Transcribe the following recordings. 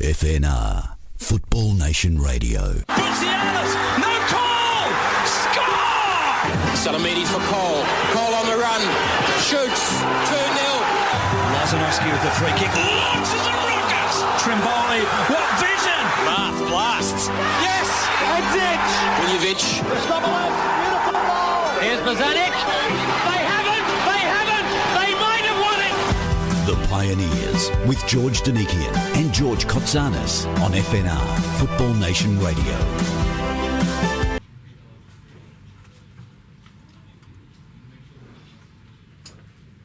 FNR, Football Nation Radio. Voutsinas, no call! Score! Salamini for Cole. Cole on the run. Shoots. 2-0. Lazanovsky with the free kick. Launches a rocket! Trimboli, what vision! Blasts. Yes! Edge! Miljevic. Beautiful ball! Here's Bozanic. They might have won it! The Pioneers with George Donikian and George Voutsinas on FNR, Football Nation Radio.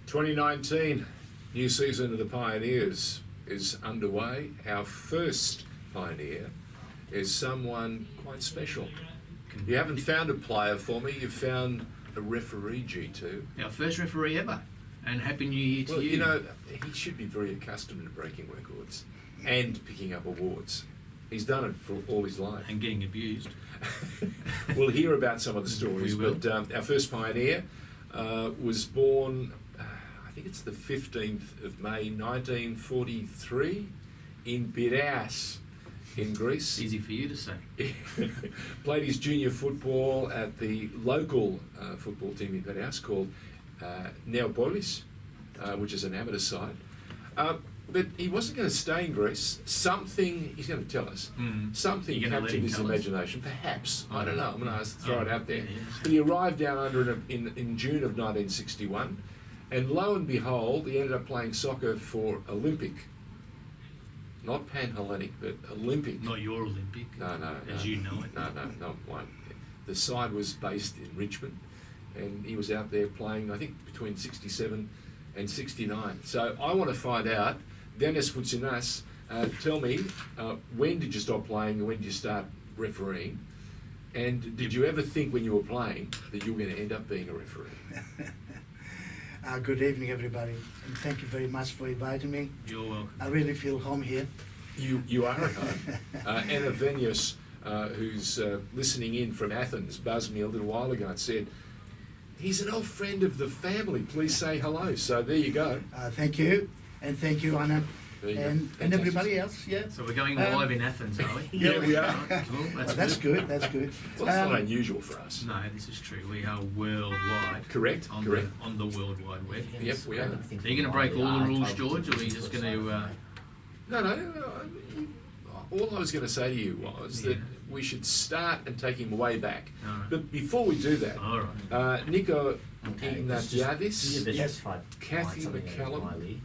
(2019) new season of the Pioneers is underway. Our first Pioneer is someone quite special. You haven't found a player for me, you've found a referee, G2. Our first referee ever. And Happy New Year to Well, you. you know, he should be very accustomed to breaking records and picking up awards. He's done it for all his life. And getting abused. We'll hear about some of the stories, We will. but our first Pioneer was born, I think it's the 15th of May 1943 in Piraeus in Greece. Easy for you to say. Played his junior football at the local football team in Piraeus called Neapolis, which is an amateur side. But he wasn't going to stay in Greece. Something, he's going to tell us, something You're gonna let captured him his tell us? imagination, perhaps. I don't know, I'm going to throw it out there. Yeah. But he arrived down under in June of 1961, and lo and behold, he ended up playing soccer for Olympic. Not Pan-Hellenic, but Olympic. Not your Olympic. No. As you know it. No, not one. The side was based in Richmond, and he was out there playing, I think, between 67 and 69. So I want to find out, Dennis Voutsinas, tell me, when did you stop playing and when did you start refereeing? And did you ever think when you were playing that you were going to end up being a referee? Good evening, everybody, and thank you very much for inviting me. You're welcome. I really feel home here. You are at home. Anna Venius, who's listening in from Athens, buzzed me a little while ago and said, he's an old friend of the family, please say hello. So there you go. Thank you, and thank you, Anna, There you go. and Fantastic. everybody else. Yeah. So we're going live in Athens, are we? Yeah, we are. Cool. That's good. That's good. Well, that's not unusual for us. No, this is true. We are worldwide. Correct, On correct. The World Wide Web. Yep, we are. Are you going to break all the rules, George, or are you just going to... No. All I was going to say to you was that we should start and take him way back. All right. But before we do that, All right. Nico Ignatiadis, Yes. Kathy McCallum,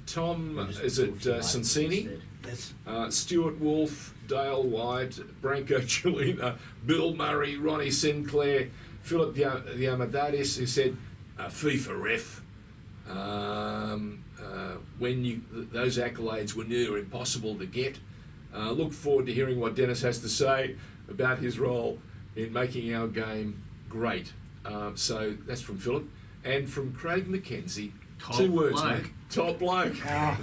Tom, is it Sonsini? That's Stuart Wolfe, Dale White, Branko Chulina, Bill Murray, Ronnie Sinclair, Philip Diamandidis, who said, FIFA ref. When those accolades were near impossible to get. Look forward to hearing what Dennis has to say about his role in making our game great. So that's from Philip. And from Craig McKenzie, Top 2 words, bloke. mate. Top bloke.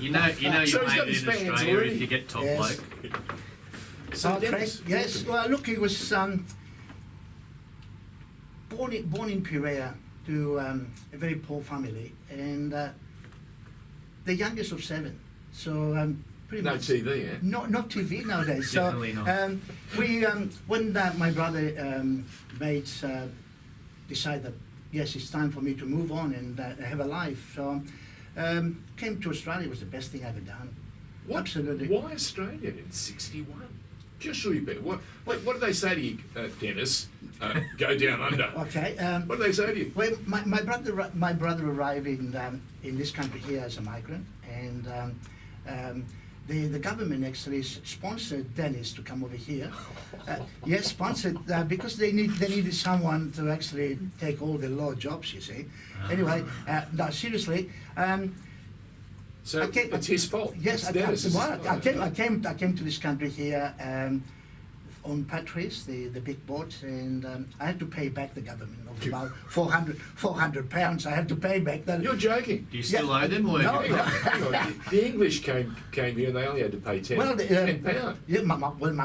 You know So you he's got made it his in fans Australia already. if you get top Yes. bloke. So Craig. Dennis, Yes. welcome. Well, look, he was born in Piraeus to a very poor family, and the youngest of 7. So pretty No much. TV, eh? Not TV nowadays. So Definitely not. we when my brother mates decided that yes, it's time for me to move on and have a life. So came to Australia was the best thing I've ever done. What? Absolutely. Why Australia in 61? Just so you bet. What do they say to you, Dennis? Go down under. Okay. What do they say to you? Well, my brother arrived in this country here as a migrant, and the government actually sponsored Dennis to come over here. Yes, sponsored because they needed someone to actually take all the law jobs. You see. Anyway, no, seriously. So Okay, it's his fault. Yes, It's Dennis's fault. I came to this country here on Patrice, the big boat, and I had to pay back the government of about 400 pounds. I had to pay back that. You're joking. Do you still Yeah, owe them? Or no, have you- Hang on. The English came here and they only had to pay 10 £10. Yeah, my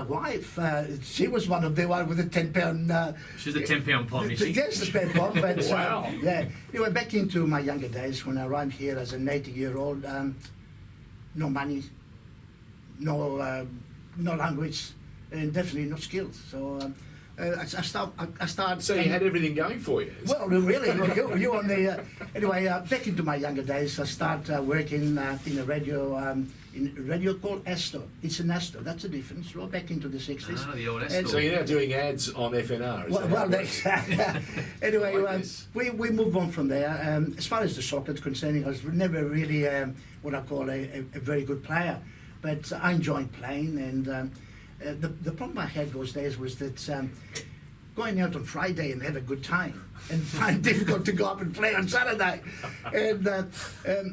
wife, she was one of the one with the £10. She's a £10 pot, is she? Yes, the £10 but Wow. yeah. Anyway, back into my younger days when I arrived here as an 80-year-old, no money, no language, and definitely no skills. So I started. So you had everything going for you. Well, really, you on the anyway. Back into my younger days, I started working in a radio called Escort. It's an Escort. That's the difference. Well, back into the 60s. Ah, the old And Escort. So you're now doing ads on FNR. Is Well, that how well it works? anyway, Like this. we move on from there. As far as the soccer is concerned, I was never really what I call a very good player, but I enjoyed playing. And the problem I had those days was that going out on Friday and have a good time, and find it difficult to go up and play on Saturday. And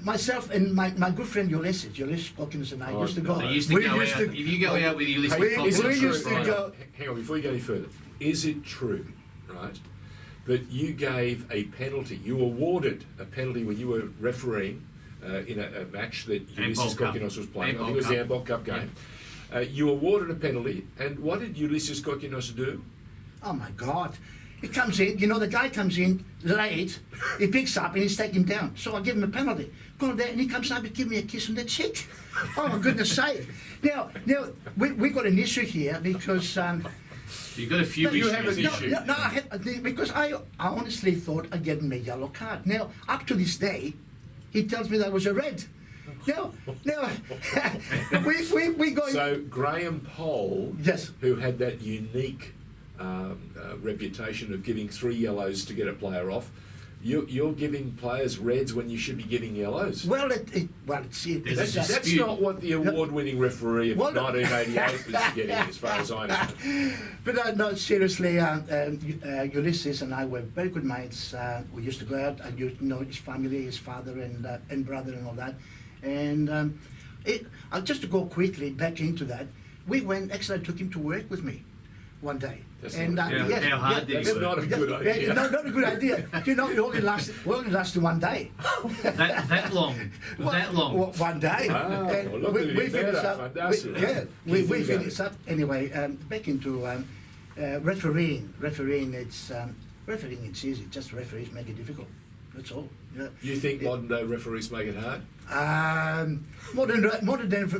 myself and my good friend Ulysses Hawkins and I used to go. So you used to go out. If you go out with Ulysses We Hawkins, used to Hang on, go. Hang on, before you go any further, is it true, right, that you gave a penalty? You awarded a penalty when you were refereeing in a match that Ulysses Cup. Kokinos was playing. I Handball think it was the Cup. Handball Cup game. You awarded a penalty, and what did Ulysses Kokinos do? Oh my God. He comes in, the guy comes in late, he picks up and he's taking him down. So I give him a penalty. Go there and he comes up and gives me a kiss on the cheek. Oh my goodness sake. Now we got an issue here because you've got a few No, you issues. have an issue. because I honestly thought I gave him a yellow card. Now, up to this day, he tells me that was a red. Now, we going. So Graham Poll, Yes. who had that unique reputation of giving 3 yellows to get a player off, you're giving players reds when you should be giving yellows. Well, There's a That's dispute. not what the award-winning referee of Well, 1988 was getting, as far as I know. But no, seriously, Ulysses and I were very good mates. We used to go out and his family, his father and brother and all that. And just to go quickly back into that, we went. Actually, I took him to work with me one day. That's And not- How hard did That's he not a work? good idea. No, not a good idea. We only lasted one day. That long? That long? Well, one day. Ah, And well, look at it finished better, up. fantastic. We Keep it finished up. Anyway, back into refereeing. Refereeing, it's easy. Just referees make it difficult. That's all. Yeah. You think modern-day referees make it hard? Modern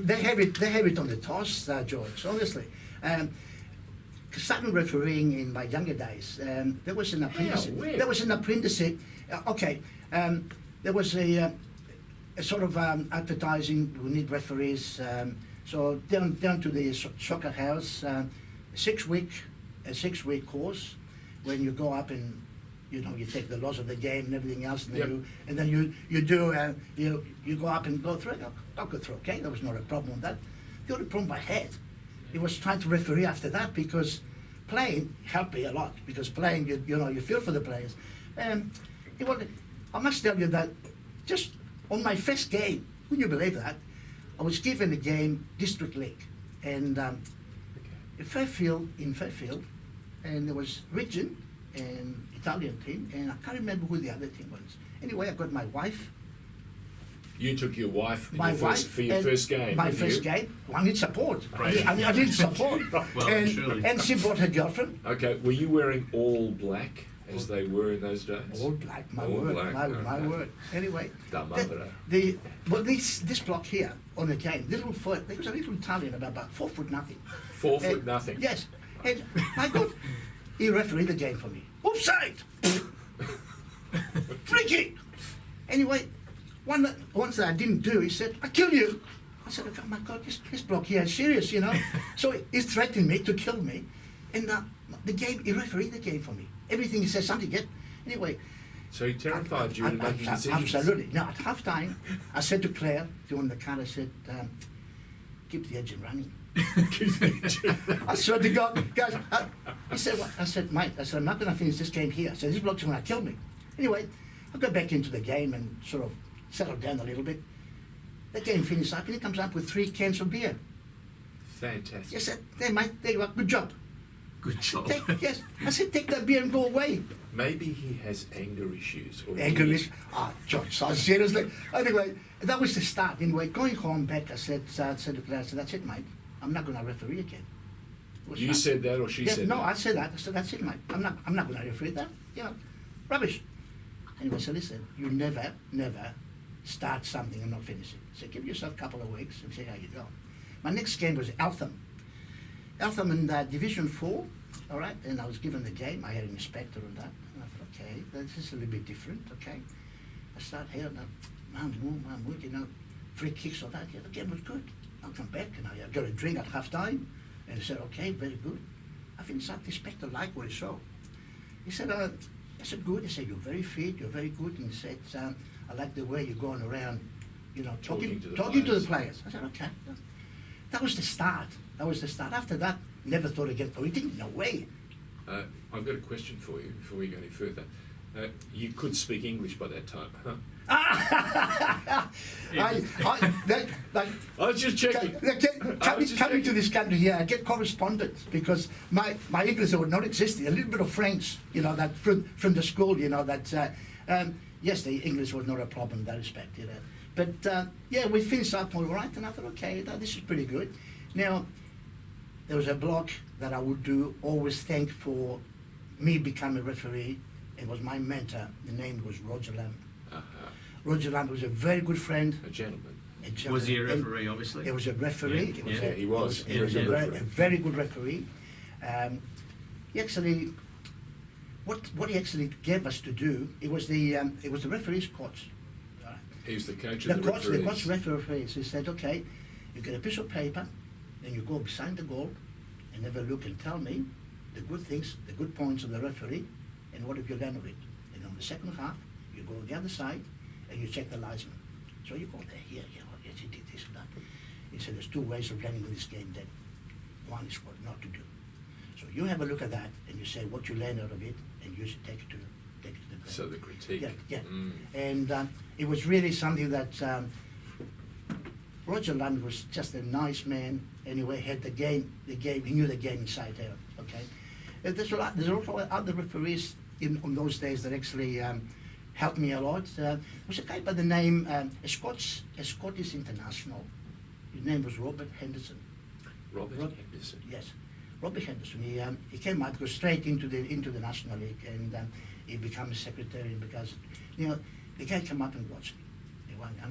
they have it on the toss, George. Honestly, starting refereeing in my younger days, there was an apprenticeship. Where? There was an apprenticeship. There was a sort of advertising. We need referees. So down to the soccer house, a 6-week course, when you go up and you take the laws of the game and everything else, and then you go up and go through. I'll go through. Okay, there was not a problem with that. The only problem I had, it was trying to referee after that, because playing helped me a lot. Because playing, you feel for the players. I must tell you that just on my first game, would you believe that? I was given a game, District League, and in Fairfield, and there was region and Italian team, and I can't remember who the other team was. Anyway, I got my wife. You took your wife for your and first game. My didn't you? first game. I need support. Right. I need support. Well, surely. and she brought her girlfriend. Okay, were you wearing all black as they were in those days? All black, my All word, black, my okay. word. Anyway, Da the, madre. this block here on the game, there was a little Italian about 4 foot nothing. 4 foot nothing. Yes, and my God, he refereed the game for me. Offside, free kick. Anyway, once that I didn't do, he said, "I kill you." I said, "Oh my God, this bloke here is serious, So he threatened me to kill me, and the game, he refereed the game for me. Everything he said, something yet. Anyway. So he terrified you into making decisions? Absolutely. Now, at half time, I said to Claire, on the car, I said, keep the engine running. I swear to God, guys, he said, what? I said, mate, I'm not going to finish this game here. I said, this bloke's going to kill me. Anyway, I got back into the game and sort of settled down a little bit. The game finished up, and he comes up with 3 cans of beer. Fantastic. I said, there, mate, there you are, good job. Good job. Yes, I said, take that beer and go away. Maybe he has anger issues. Or Anger issues. George, so seriously. Anyway, that was the start. Anyway, going home back, I said to Claire, I said, that's it, mate. I'm not going to referee again. You said that, or she said no, that? I said that. I said, that's it, mate. I'm not going to referee that. Rubbish. Anyway, so listen, you never start something and not finish it. So give yourself a couple of weeks and see how you go. My next game was Eltham. Eltham in Division 4, all right, and I was given the game. I had an inspector on that. And I thought, okay, this is a little bit different, okay. I start here, and I'm good, you know, free kicks or that. Yeah, the game was good. I'll come back, and I got a drink at half time, and he said, okay, very good. I think the inspector liked what he saw. He said, I said, good. He said, you're very fit, you're very good. And he said, I like the way you're going around, you know, talking to the players. I said, okay. That was the start. That was the start. After that, never thought again. Oh, he didn't, no way. I've got a question for you before we go any further. You could speak English by that time, huh? I was just checking. Coming to this country here, I get correspondence because my English would not exist. A little bit of French, you know, that from the school, you know, that yes, the English was not a problem in that respect, you know. But yeah, we finished up all right, and I thought, okay, this is pretty good. Now, there was a block that I would always thank for me becoming a referee. It was my mentor. The name was Roger Lamb. Roger Lamb was a very good friend. A gentleman. Was he a referee, obviously? It was a referee. Yeah, he was. He was a very good referee. He actually, what he actually gave us to do, it was the referee's coach. He was the coach of the referees. The coach referees. He said, okay, you get a piece of paper, then you go beside the goal and have a look and tell me the good things, the good points of the referee, and what have you learned of it. And on the second half, you go on the other side and you check the linesman. So you go there, yes, he did this and that. He said, there's two ways of learning this game then. One is what not to do. So you have a look at that and you say what you learned out of it and you should take it to the game. So the critique. Yeah. And it was really something that Roger Lamb was just a nice man. Anyway, had the game, he knew the game inside out, okay? There's also other referees on those days that actually helped me a lot. There was a guy by the name, a Scottish international. His name was Robert Henderson. Robert Henderson? Yes, Robert Henderson. He came out, goes straight into the National League, and he became a secretary because, you know, the guy came up and watched me.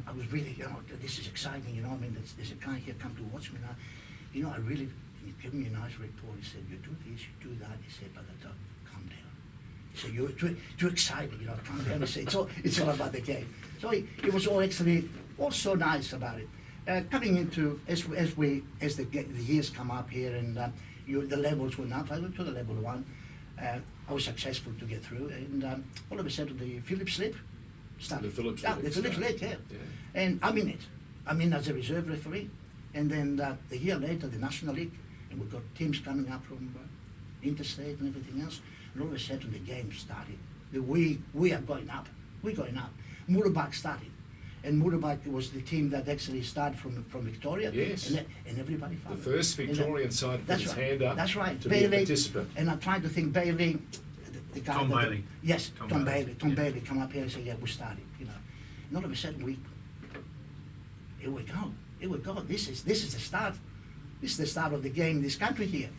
I was really, you know, this is exciting, you know, I mean, there's a guy here come to watch me now. You know, he gave me a nice report. He said, you do this, you do that. He said, but calm down. He said, you're too excited, you know, calm down. He said, it's all about the game. So it was all actually so nice about it. Coming into, as the years come up here and the levels went up, I went to the level 1. I was successful to get through, and all of a sudden the Phillips League started. The Phillips League. The Phillips League, yeah. And I'm in it. I'm in as a reserve referee. And then the year later, the National League, and we've got teams coming up from interstate and everything else. And all of a sudden, the game started. We are going up. We're going up. Motorbike started. And Motorbike was the team that actually started from Victoria. Yes. And everybody followed. The first Victorian side put his hand up. That's right. To Bailey, be a participant. And I'm trying to think, Bailey, the guy. Tom Bailey. Yes, Tom Bailey. Tom Yeah. Bailey come up here and say, yeah, we started, you know. And all of a sudden, here we go. Here we go. This is the start. This is the start of the game in this country here.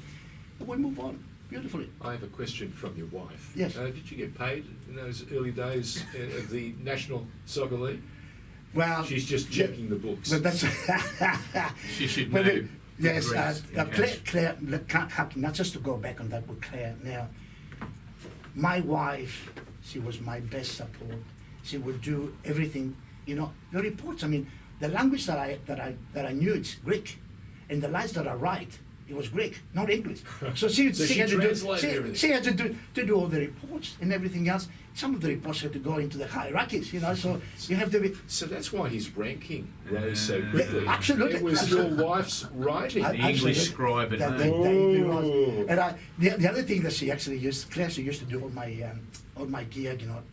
And we move on beautifully. I have a question from your wife. Yes. Did you get paid in those early days of the National Soccer League? Well, She's just checking the books. But that's She should but know. yes, the rest in Claire, cash. not just to go back on that with Claire. Now, my wife, she was my best support. She would do everything. You know, the reports. I mean, the language that I knew, it's Greek, and the lines that I write, it was Greek, not English. So she had to do all the reports and everything else. Some of the reports had to go into the hierarchies, you know. So you have to be. So that's why his ranking rose so quickly. Yeah, absolutely. It was your wife's writing. The English scribe and And the other thing that she actually used, Claire, she used to do all my gear, you know,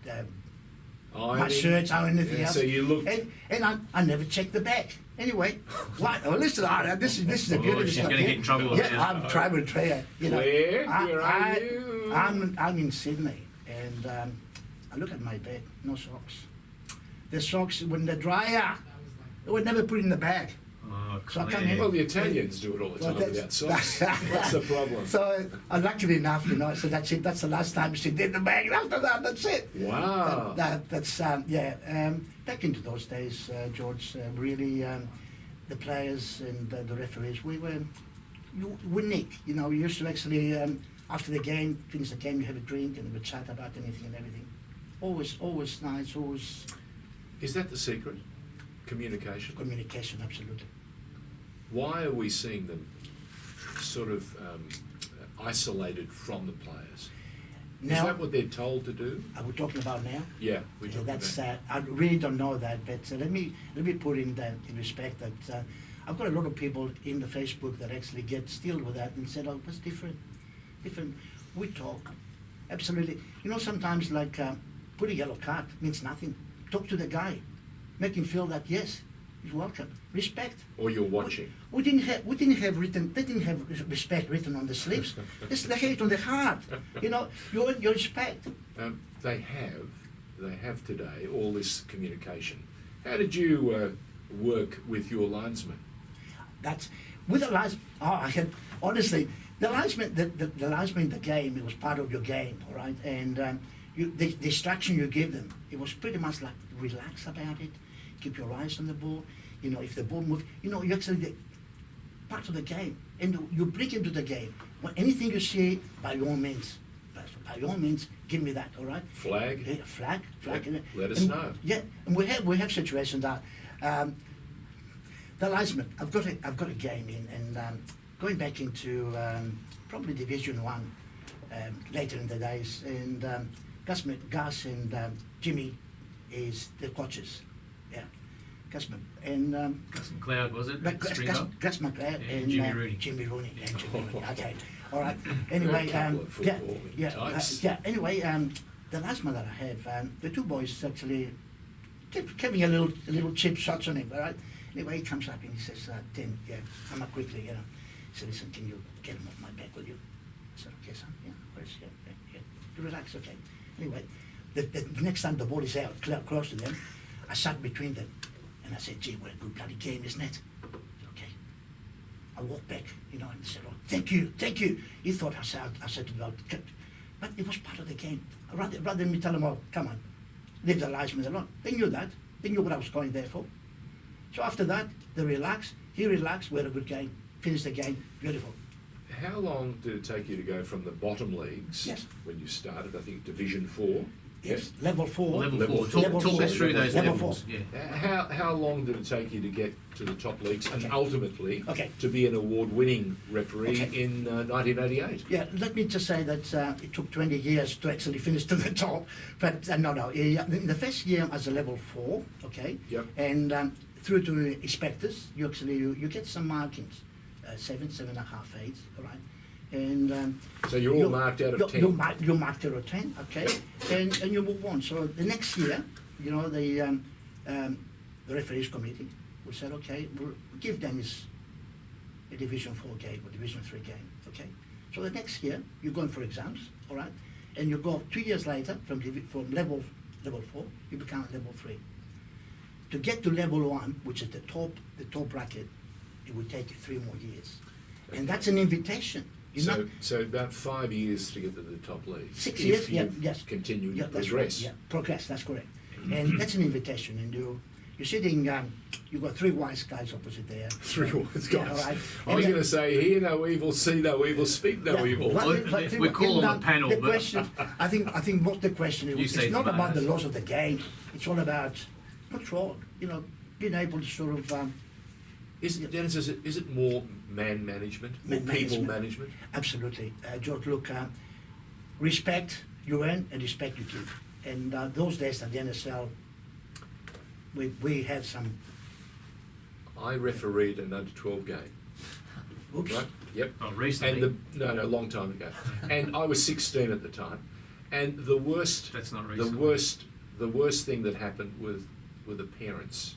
my shirts, or anything else. So you looked. And I never checked the back. Anyway, what? Oh, listen, this is the beauty of she's stuff. going to get in trouble with Yeah, that. I'm tribal trader. You know, Where are you? I'm in Sydney, and I look at my bag, no socks. The socks, when they're drier, they would never put in the bag. Oh, So I come Claire. in. Well, the Italians do it all the time without socks. What's the problem? So, luckily enough, you know, so that's it. That's the last time she did the bag. After that, that's it. Wow. That's back into those days, George. Really, the players and the referees, we nick. You know, we used to actually after the game, finish the game, you have a drink and we chat about anything and everything. Always nice. Always Is that the secret? Communication? communication. Absolutely. Why are we seeing them sort of isolated from the players? Is Now, that what they're told to do? are we talking about now? Yeah, we're talking That's about. I really don't know that, but let me put in that in respect that I've got a lot of people in the Facebook that actually get still with that and said, "Oh, it's different. We talk, absolutely. You know, sometimes like put a yellow card means nothing. Talk to the guy, make him feel that yes, he's welcome. Respect. Or you're watching. We didn't have written. They didn't have respect written on the sleeves. They had it on the heart. You know, your respect. They have today all this communication. How did you work with your linesman? That's with the linesman. Oh, I had honestly the linesman. The linesman in the game. It was part of your game, all right. And the instruction you give them, it was pretty much like relax about it, keep your eyes on the ball. You know, if the ball moves, you know, you actually part of the game, and you bring into the game. When anything you see, by all means, give me that. All right. Flag? Yeah, flag. Yeah, let us and, know. Yeah, and we have situations that the linesman. I've got a game in, and going back into probably Division 1 later in the days, and Gus and Jimmy is the coaches. Yeah, Gus and Gus McLeod, was it? Gus McLeod Yeah, and Jimmy Rooney. Jimmy Rooney. Okay, all right. Anyway, couple of footballing types. Anyway, the last man that I have, the two boys actually kept having a little cheap shots on him. All right. Anyway, he comes up and he says, "Tim, yeah, come up quickly, you know." He said, "Listen, can you get him off my back, will you?" I said, "Okay, son. Yeah, where's yeah. You relax, okay." Anyway, the next time the ball is out, close to them, I sat between them, and I said, "Gee, what a good bloody game, isn't it?" I said, "Okay." I walked back, you know, and said, "Oh, thank you." He thought I said about, but it was part of the game. Rather than me tell them, "Oh, come on, leave the linesmen alone." They knew that. They knew what I was going there for. So after that, they relaxed. He relaxed. We had a good game. Finished the game. Beautiful. How long did it take you to go from the bottom leagues Yes. when you started, I think Division 4? Yes. Level 4. Level 4. Level Talk four. us through those Level levels. four. Yeah. How long did it take you to get to the top leagues and Okay. ultimately Okay. to be an award-winning referee Okay. in 1988? Yeah, let me just say that it took 20 years to actually finish to the top. But no. In the first year as a level 4, okay, Yep. and through to inspectors, you get some markings, 7.5, 8, all right, and So you're all marked out of 10? You're marked out of 10, okay, and you move on. So the next year, you know, the referees committee, we said, okay, we'll give Dennis a Division 4 game or Division 3 game, okay? So the next year, you're going for exams, all right? And you go 2 years later from level 4, you become level 3. To get to level 1, which is the top bracket, it would take you 3 more years. Okay. And that's an invitation. So about 5 years to get to the top league. 6 if years, you've yes. Continued to That's progress. Right, yeah, progress, that's correct. And that's an invitation, and you're sitting, you've got 3 wise guys opposite there. 3 wise Yeah, guys. all right. I was And going to say, hear no evil, see no evil, speak no Yeah, evil. but We call them a panel, The but- question, I think what the question You is, say it's not it's about the biased. laws of the game. It's all about control. You know, being able to sort of Dennis, is it more man management or people management? Absolutely, George. Look, respect you earn and respect you give. And those days at the NSL, we had some. I refereed an under-12 game. Oops. Right? Yep. Oh, recently. No, a long time ago. And I was 16 at the time. And the worst, That's not the recent. worst thing that happened were the parents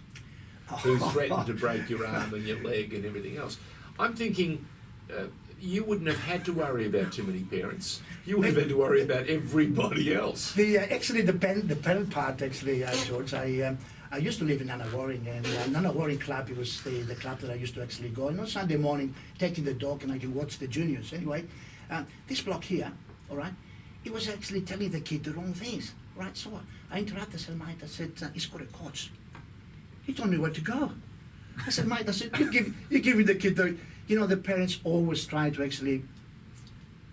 who threatened to break your arm and your leg and everything else. I'm thinking you wouldn't have had to worry about too many parents. You would have had to worry about everybody else. Actually, the pen part, actually, George, I used to live in Nanawaring, and Nanawaring Club, it was the club that I used to actually go. And on Sunday morning, taking the dog, and I could watch the juniors. Anyway, this block here, all right, it was actually telling the kid the wrong things, right? So I interrupted, I said, mate, I said, he's got a coach. He told me where to go. I said, mate, I said, you're giving the kid the, you know, the parents always try to actually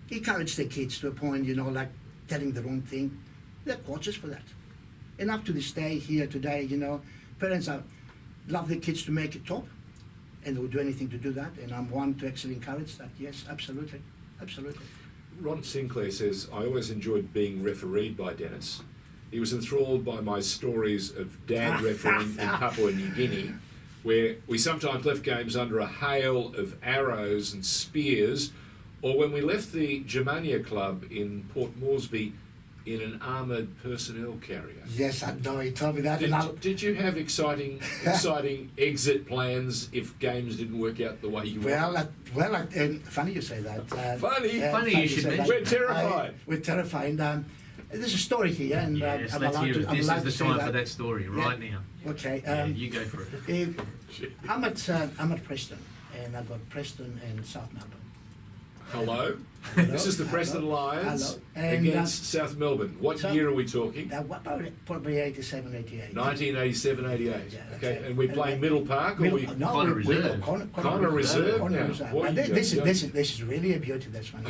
encourage their kids to a point, you know, like telling the wrong thing. They're coaches for that. And up to this day, here today, you know, parents love their kids to make it top, and they will do anything to do that, and I'm one to actually encourage that. Yes, absolutely, absolutely. Ron Sinclair says, I always enjoyed being refereed by Dennis. He was enthralled by my stories of Dad refereeing in Papua New Guinea, where we sometimes left games under a hail of arrows and spears, or when we left the Germania Club in Port Moresby in an armoured personnel carrier. Yes, I know, he told me that. Did you have exciting exit plans if games didn't work out the way you wanted? And funny you say that. Funny you should say that. mention We're terrified. We're terrified. There's a story here, and Yes, I'm let's allowed hear to. it. I'm This allowed is the to say time for that story right now. Okay. Yeah, you go for it. I'm at Preston, and I've got Preston and South Melbourne. Hello. Hello. This is the Preston Lions Hello. And, against South Melbourne. What year are we talking? What about it? Probably 87, 88. 1987, 88. Yeah, Okay, okay. and we're playing Middle Park, or Middle- we? no, Connor we Reserve. Connor Reserve. Connor Yeah. Reserve. What And are you this doing? is really a beauty. This one.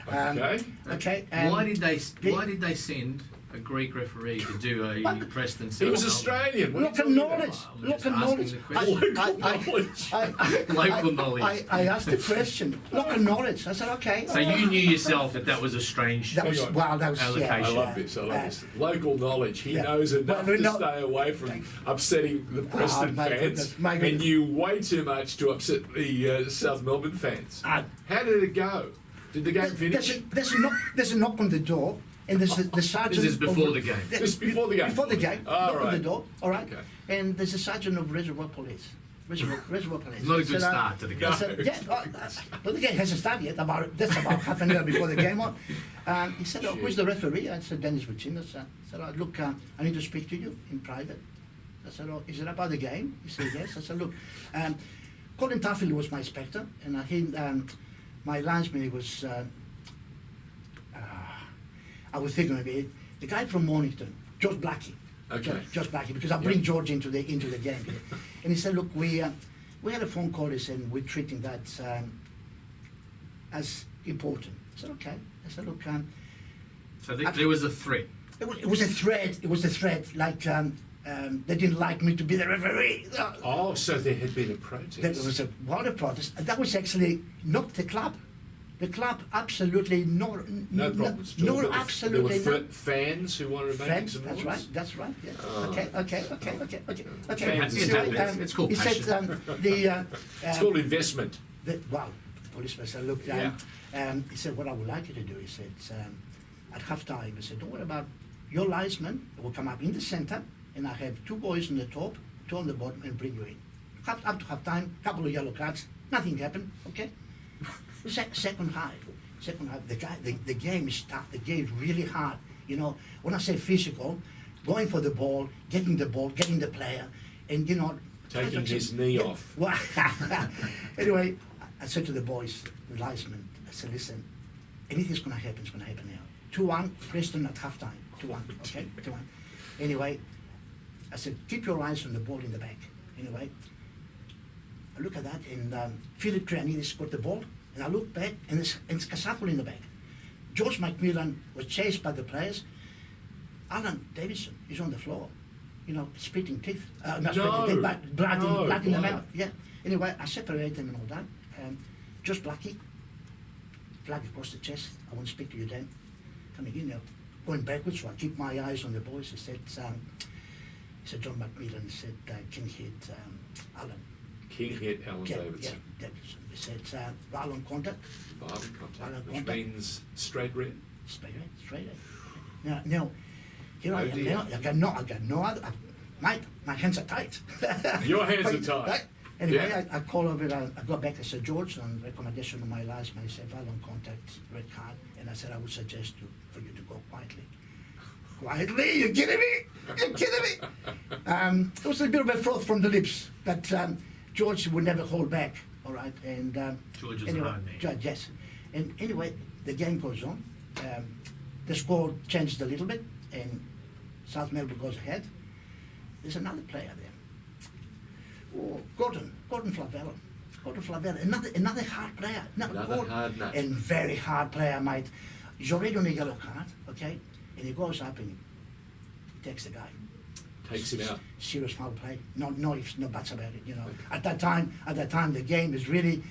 Okay. Okay. Why did they send a Greek referee to do a What? Preston? He was South Australian. What are you Local talking knowledge. about? I'm Local just asking knowledge. the question. Local knowledge. I asked the question. Local knowledge. I said, okay. So you knew yourself that was a strange. That was Hang on. wow. That was Allocation. I yeah. love this. I love this. Local knowledge. He Yeah. knows enough Well, to no- stay away from upsetting the Preston my fans, goodness, my and goodness. knew way too much to upset the South Melbourne fans. Ah. How did it go? Did the game finish? There's a knock on the door, and there's the sergeant. This is before the game. This is before the game? Before the game. All Knock on right. the door. All right. Okay. And there's a sergeant of Reservoir Police. Reservoir Police. Not a good Said, start to the game. I said, yeah, well, the game hasn't started yet. That's about half an hour before the game on. He said, oh, who's the referee? I said, Dennis Voutsinas. I said, oh, look, I need to speak to you in private. I said, oh, is it about the game? He said, yes. I said, look, Colin Tuffield was my inspector, and my linesman was, I was thinking of it, the guy from Mornington, George Blackie. Okay. George Blackie, because I bring George into the game here. And he said, look, we had a phone call, he said, we're treating that as important. I said, okay. I said, look, So there was a threat. it was a threat. It was a threat. Like they didn't like me to be the referee. Oh, so there had been a protest. There was a wild protest. And that was actually not the club. The club absolutely No problems. at all. No, There were- absolutely There were not. fans who wanted to make Friends, some that's noise. right. That's right. Yeah. Oh. Okay. Fans is Anyway, happy. It's called he said the. It's called investment. Wow, the policeman said, look, he said, what I would like you to do, he said, at half time, he said, don't worry about your linesman, will come up in the center, and I have 2 boys on the top, 2 on the bottom, and bring you in. Up to half time, couple of yellow cards, nothing happened, okay? Second half, the game is tough, the game is really hard. You know, when I say physical, going for the ball, getting the player, and, you know, Taking his knee off. Well, anyway, I said to the boys, the linesmen, I said, listen, anything's going to happen, it's going to happen now. 2-1, Preston at half time. 2-1, okay? 2-1. Anyway, I said, keep your eyes on the ball in the back. Anyway, I look at that, and Philip Krianidis got the ball, and I look back, and it's Kasapul in the back. George McMillan was chased by the players. Alan Davidson is on the floor, you know, spitting teeth. Not spitting teeth, but blood in the mouth. Yeah. Anyway, I separated them and all that. Just Blackie, flag across the chest. I won't speak to you then. Coming in there, going backwards, so I keep my eyes on the boys. He said, John McMillan, he said, King hit Alan. King hit Alan Davidson. Yeah, Davidson. He said, violent contact. Violent contact, Violent which contact. means straight red. Straight away. Now, here I am dear. now. I got no other. Mate, my hands are tight. Your hands are tight. Right? Anyway, Yeah. I call over. I got back. I said, George, on recommendation of my last man, he said, violent contact, red card, and I said, I would suggest for you to go quietly. Quietly? You're kidding me? You're kidding me? It was a bit of a froth from the lips, but George would never hold back. All right, and George was anyway, a hard man. George, yes. And anyway, the game goes on. The score changed a little bit, and South Melbourne goes ahead. There's another player there Gordon Flavella. Gordon Flavella, another hard player. Another hard nut. And very hard player, mate. He's already on a yellow card, okay? And he goes up and he takes the guy. Takes him out. Serious foul play. No ifs, no buts about it, you know. At that time, the game is really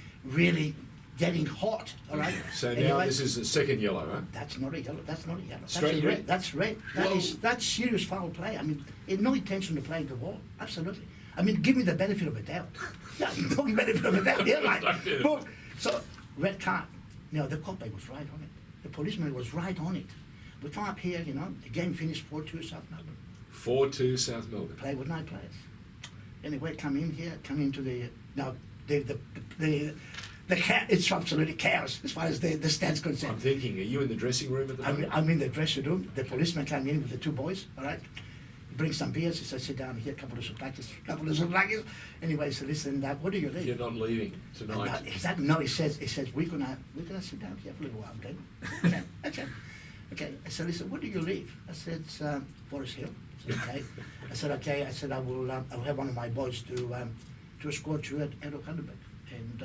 getting hot, all right? So now Anyway, this is the second yellow, huh? that's not a yellow. That's not a yellow. Straight that's a red? That's red. That's serious foul play. I mean, no intention to play the ball. Absolutely. I mean, give me the benefit of a doubt. Yeah, no benefit of a doubt. Yeah, like, but, so red card. You know, the cop was right on it. The policeman was right on it. We come up here, you know. The game finished 4-2 South Melbourne. 4-2 South Melbourne. Play with 9 players. Anyway, come into the now it's absolutely chaos as far as the stands concerned. I'm thinking, are you in the dressing room at the moment? I'm in the dressing room. The policeman came in with the 2 boys, all right? He brings some beers. He says, sit down here, couple of supplies. Anyway, so listen, what do you leave? You're not leaving tonight. No, he says, we're gonna sit down here for a little while, okay? Okay. I said, listen, what do you leave? I said, Forest Hill. I said, okay. I said, I'll have one of my boys to escort you at O'Connor. And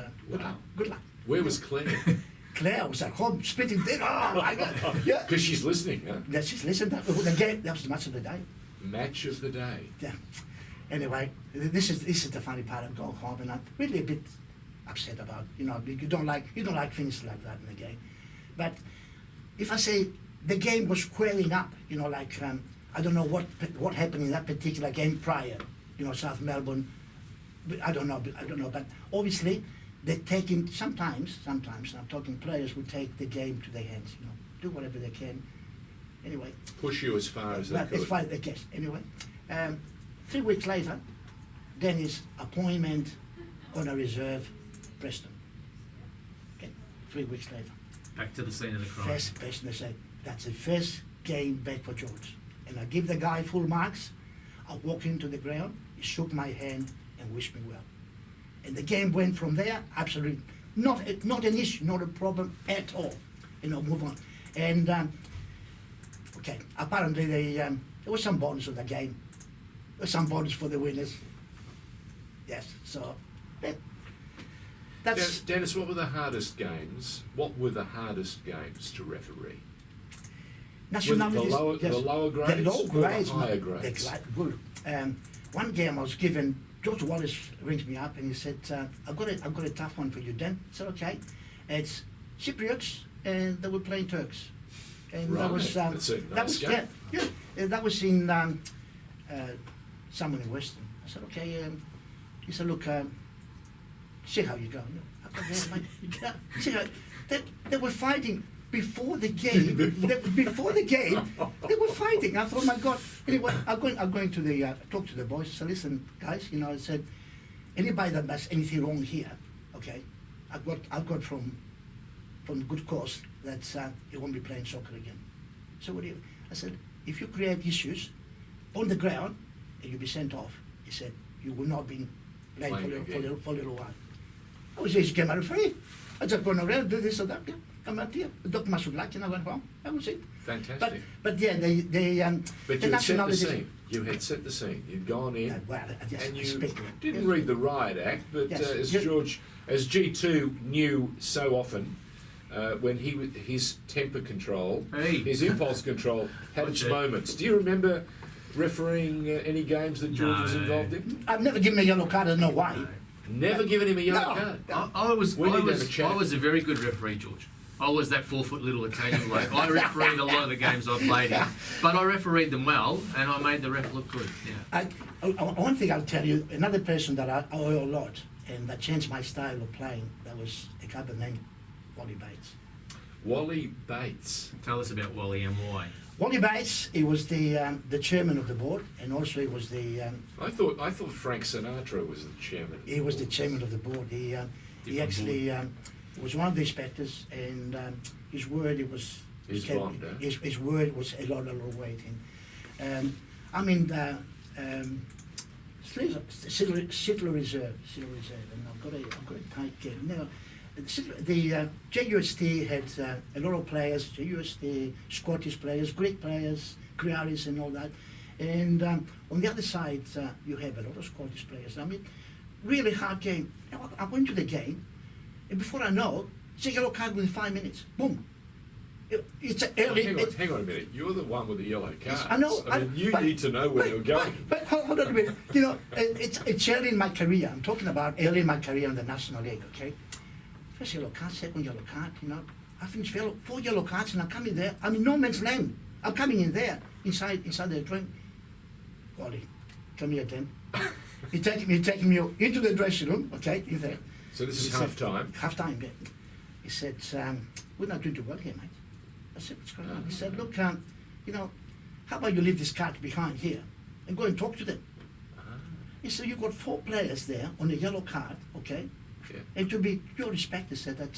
good luck. Where was Claire? Claire was at home spitting dinner. Oh my God! Yeah, Because she's listening, huh? yeah, she's listened. The game. That was the match of the day. Match of the day. Yeah. Anyway, this is the funny part of going home, and I'm really a bit upset about. You know, you don't like things like that in the game. But if I say the game was squaring up, you know, like I don't know what happened in that particular game prior. You know, South Melbourne. I don't know, but obviously they're taking sometimes I'm talking players who take the game to their hands, you know, do whatever they can. Anyway. Push you as far as they could. As far as they can. Anyway, 3 weeks later, Dennis appointment on a reserve, Preston. Okay, 3 weeks later. Back to the scene of the crime. First person they said, that's the first game back for George. And I give the guy full marks. I walk into the ground, he shook my hand and wished me well. And the game went from there, absolutely not an issue, not a problem at all. You know, move on. And okay, apparently there was some bonus of the game. There was some bonus for the winners. Yes, so that's Dennis, what were the hardest games? What were the hardest games to referee? nationalities. The lower grades, the low or grades, the higher grades? Good. One game I was given. George Wallace rings me up and he said, I've got a tough one for you, Dan. I said, okay. It's Cypriots and they were playing Turks. And Right. that was That's a nice game. that was in somewhere in Western. I said, okay. He said, look, see how you go. I said, yeah, mate. See how, they were fighting before the game. Before the game, they were fighting. I thought, my God. Anyway, I'm going to the talk to the boys. I said, listen, guys, you know, I said, anybody that does anything wrong here, okay, I've got from good cause that you won't be playing soccer again. So what do you? I said, if you create issues on the ground, and you'll be sent off. He said, you will not be playing for a little while. I was just came out free. I just going around, do this or that. Yeah. Come out here. The doctor must have liked and I went home. That was it. Fantastic. But yeah, But the you had set the nationalities. scene. You had set the scene. You'd gone in, and you didn't read the riot act. But Yes. as G2 knew so often, when his temper control, his impulse control had its moments. Do you remember refereeing any games that George was involved in? I've never given a yellow card. I don't know why. Never given him a yellow No. card. I was a a very good referee, George. I was that 4-foot little Italian bloke. I refereed a lot of the games I played in, but I refereed them well, and I made the ref look good. Yeah. One thing I'll tell you, another person that I owe a lot, and that changed my style of playing, that was a guy named Wally Bates. Wally Bates. Tell us about Wally and why. Wally Bates, he was the chairman of the board, and also he was the I thought Frank Sinatra was the chairman. he was the chairman of the board. He actually was one of the inspectors, and his word it was His bond, eh? his word was a lot of weight in. I'm in the Sittler Reserve, and I've got a tight game now. The JUST had a lot of players, JUST, Scottish players, Greek players, Crearis and all that. And on the other side, you have a lot of Scottish players. I mean, really hard game. You know, I went to the game, and before I know, it's a yellow card within 5 minutes. Boom. It's an early. Hang on a minute. You're the one with the yellow cards. I know. You need to know where you're going. But hold on a minute. You know, it's early in my career. I'm talking about early in my career in the National League, okay? First yellow card, second yellow card, you know. I finished 4 yellow cards and I'm coming there. I'm in no man's land. I'm coming in there, inside the drink. Wally, come here then. He's taking me into the dressing room, okay, in there. So this is half time. Half time, yeah. He said, we're not doing too well here, mate. I said, what's going on? He said, look, you know, how about you leave this card behind here and go and talk to them? He said, you've got 4 players there on a yellow card, okay? Yeah. And to be due respect, he said that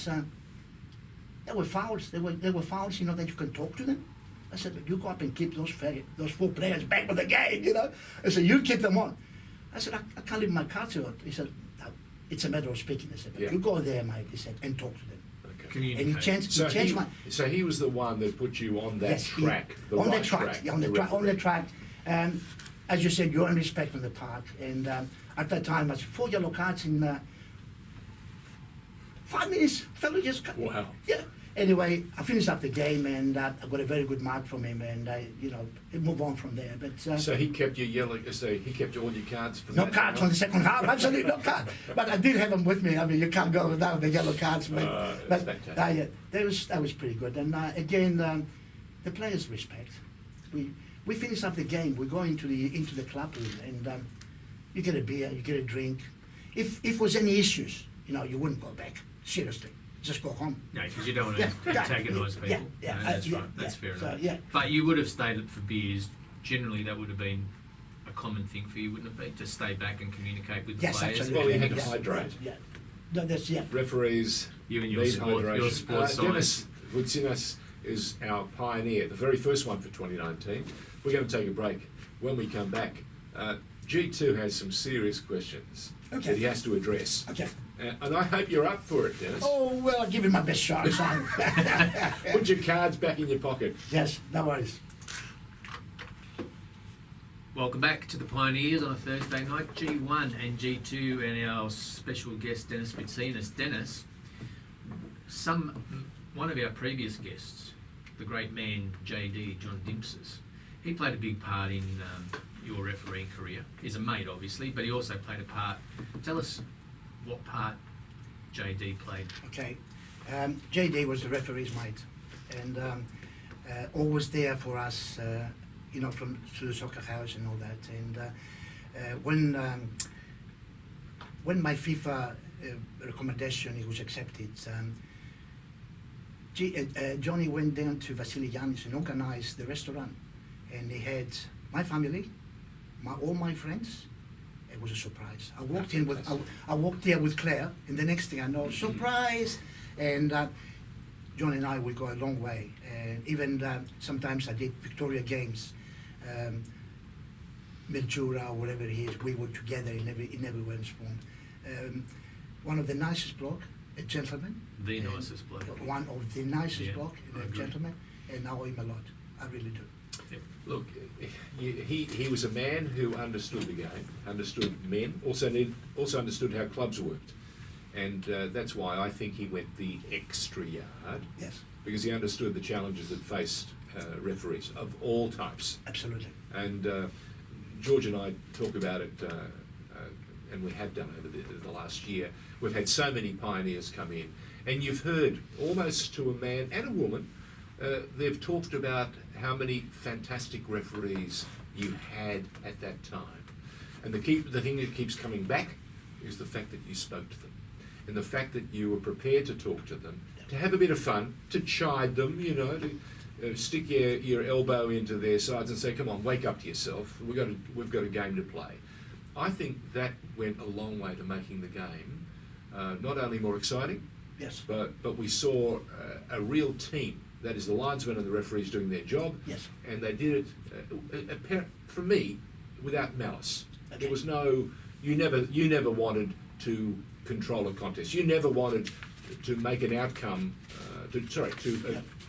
there were fouls. There were fouls, you know, that you can talk to them. I said, but you go up and keep those 4 players back on the game, you know? I said, you keep them on. I said, I can't leave my cards out. He said, no, it's a matter of speaking. I said, Yeah. you go there, mate, he said, and talk to them. Okay. And he changed So he was the one that put you on that track, on the track. As you said, you're in respect on the park. And at that time, I said 4 yellow cards in 5 minutes. Fellow just Wow. Yeah. Anyway, I finished up the game and I got a very good mark from him, and move on from there. But so he kept you yellow. So he kept all your cards for no that cards time? on the second half. Absolutely no cards. But I did have them with me. I mean, you can't go without the yellow cards, mate. That's But fantastic. that was pretty good. And again, the players' respect. We finish up the game. We go into the club room, and you get a beer, you get a drink. If was any issues, you wouldn't go back. Seriously, just go home. No, because you don't want to antagonise people. Yeah, No, that's right. That's fair so, enough. yeah. But you would have stayed up for beers. Generally, that would have been a common thing for you, wouldn't it be? To stay back and communicate with the Yes, players. absolutely. Well, you had to Yes. hydrate. Yeah. No, that's Referees You and your need sport- hydration. your sports Dennis Voutsinas is our pioneer, the very first one for 2019. We're going to take a break. When we come back, G2 has some serious questions that he has to address. Okay. And I hope you're up for it, Dennis. Oh, well, I'll give it my best shot, son. Put your cards back in your pocket. Yes, no worries. Welcome back to the Pioneers on a Thursday night. G1 and G2 and our special guest Dennis Voutsinas. Dennis, one of our previous guests, the great man JD, John Dimtsis, he played a big part in your refereeing career. He's a mate, obviously, but he also played a part. Tell us what part JD played. Okay. JD was the referee's mate, and always there for us, from through the soccer house and all that. And when my FIFA recommendation was accepted, Johnny went down to Vasilianis and organised the restaurant, and he had my family, all my friends. It was a surprise. I walked there with Claire, and the next thing I know, surprise! And John and I would go a long way. And even sometimes I did Victoria games, Mildura or whatever it is. We were together in every Wednesday. One of the nicest bloke, a gentleman. The nicest bloke. One of the nicest bloke, I a agree. gentleman, and I owe him a lot. I really do. Yep. Look, he was a man who understood the game, understood men, also understood how clubs worked. And that's why I think he went the extra yard, Yes, because he understood the challenges that faced referees of all types. absolutely. And George and I talk about it, and we have done over the last year. We've had so many pioneers come in, and you've heard almost to a man and a woman, they've talked about how many fantastic referees you had at that time. And the thing that keeps coming back is the fact that you spoke to them, and the fact that you were prepared to talk to them, to have a bit of fun, to chide them, to stick your elbow into their sides and say, come on, wake up to yourself, we've got a game to play. I think that went a long way to making the game not only more exciting, Yes, but we saw a real team. That is the linesmen and the referees doing their job. yes. And they did it, for me, without malice. Okay. There was no, you never wanted to control a contest. You never wanted to make an outcome,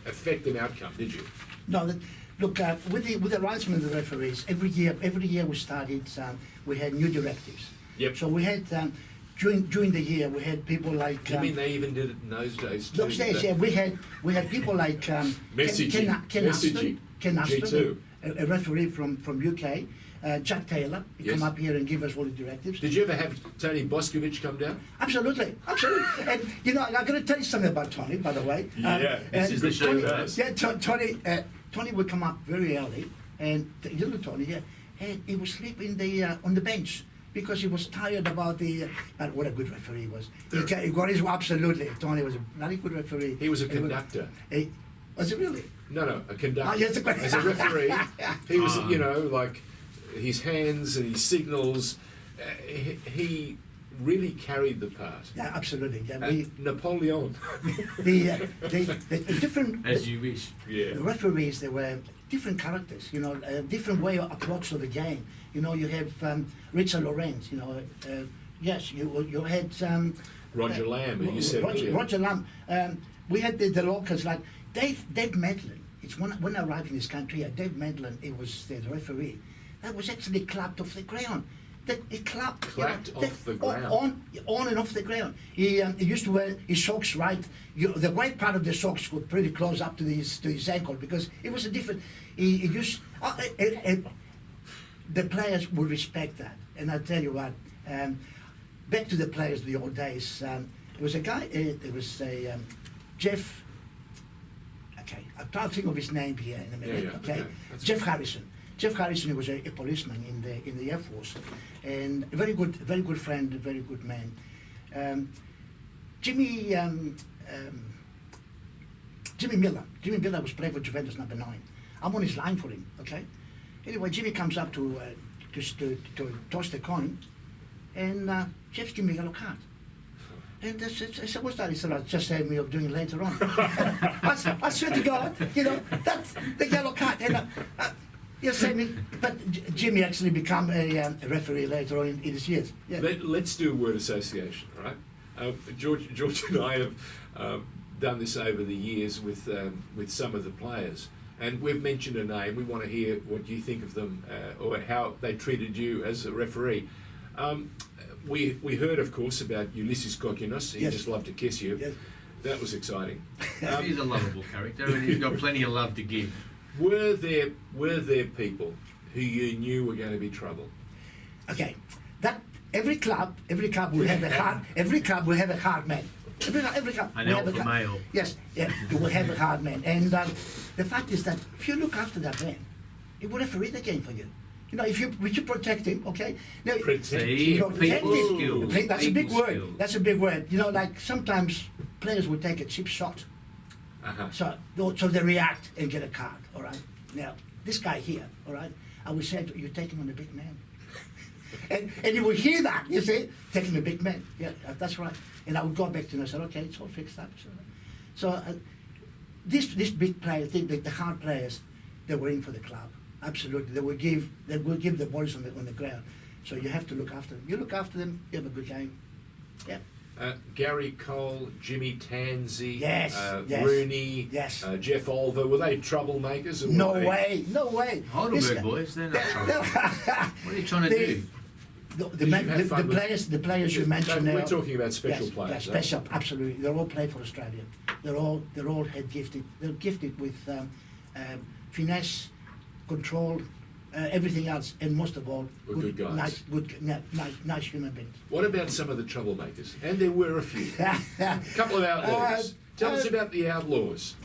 affect an outcome, did you? No, look, with the linesmen and the referees, every year we started, we had new directives. Yep. So we had during the year we had people like. You mean they even did it in those days too? Those days, yeah, we had people like Messaging. Ken Aston, G2. a referee from UK. Jack Taylor, he Yes. come up here and give us all the directives. Did you ever have Tony Boscovich come down? Absolutely. And I'm going to tell you something about Tony, by the way. This is the show Tony, first. yeah, Tony would come up very early, and you know Tony, yeah, and he would sleep in the on the bench because he was tired about the. What a good referee he was. He got his absolutely. Tony was a very good referee. He was a conductor. Was it really? No, a conductor. Yes, As a referee, he was, like his hands and his signals. He really carried the part. Yeah, absolutely. Yeah, And Napoleon. the different. As you wish. Yeah. The referees, they were different characters, different way of approach to the game. You have Richard Lorenz, yes, you had Roger Lamb, who you said earlier. Roger Lamb. We had the locals like Dave Medlin. It's when I arrived in this country, Dave Medlin, he was the referee. That was actually clapped off the ground. He clapped off the ground. On and off the ground. He used to wear his socks right. The white part of the socks was pretty close up to his ankle because it was a different. He used the players would respect that. And I tell you what, back to the players of the old days. There was a guy. There was a Jeff. Okay, I'll try to think of his name here in a minute. Yeah, okay, That's Jeff Harrison. Jeff Harrison was a policeman in the Air Force, and a very good friend, a very good man. Jimmy Miller. Jimmy Miller was playing for Juventus number 9. I'm on his line for him. Okay. Anyway, Jimmy comes up to toss the coin, and Jeff's giving me a yellow card. And I said, what's that? He said, I just had me of doing it later on. I swear to God, that's the yellow card. And but Jimmy actually became a referee later on in his years. Yeah. Let's do a word association, all right? George and I have done this over the years with some of the players, and we've mentioned a name. We want to hear what you think of them or how they treated you as a referee. We heard, of course, about Ulysses Kokinos. He just loved to kiss you. Yes. That was exciting. He's a lovable character, and he's got plenty of love to give. Were there people who you knew were going to be trouble? Okay, that every club will have a hard man. Every club. An alpha male. Yes, yeah, you will have a hard man. And the fact is that if you look after that man, he will referee the game for you. If you protect him, okay. Now, Protect people skills. That's a big People word. skills. That's a big word. Like sometimes players will take a cheap shot. Uh-huh. So they react and get a card, all right? Now, this guy here, all right, I would say, you're taking on a big man. and you will hear that, you see, taking a big man. Yeah, that's right. And I would go back to him and say, okay, it's all fixed up. So these big players, the hard players, they were in for the club. Absolutely. They will give the boys on the ground. So you have to look after them. You look after them, you have a good game. Yeah. Gary Cole, Jimmy Tansey, Yes. Rooney, Yes. Jeff Olver, were they troublemakers? Or No were they- way. Heidelberg boys, they're not trouble. What are you trying to do? The players you mentioned We're now. talking about special Yes, players. yeah, special, absolutely. They're all played for Australia. They're all had gifted. They're gifted with finesse, control, everything else, and most of all, Were good guys. nice human beings. What about some of the troublemakers? And there were a few. A couple of outlaws. Tell us about the outlaws.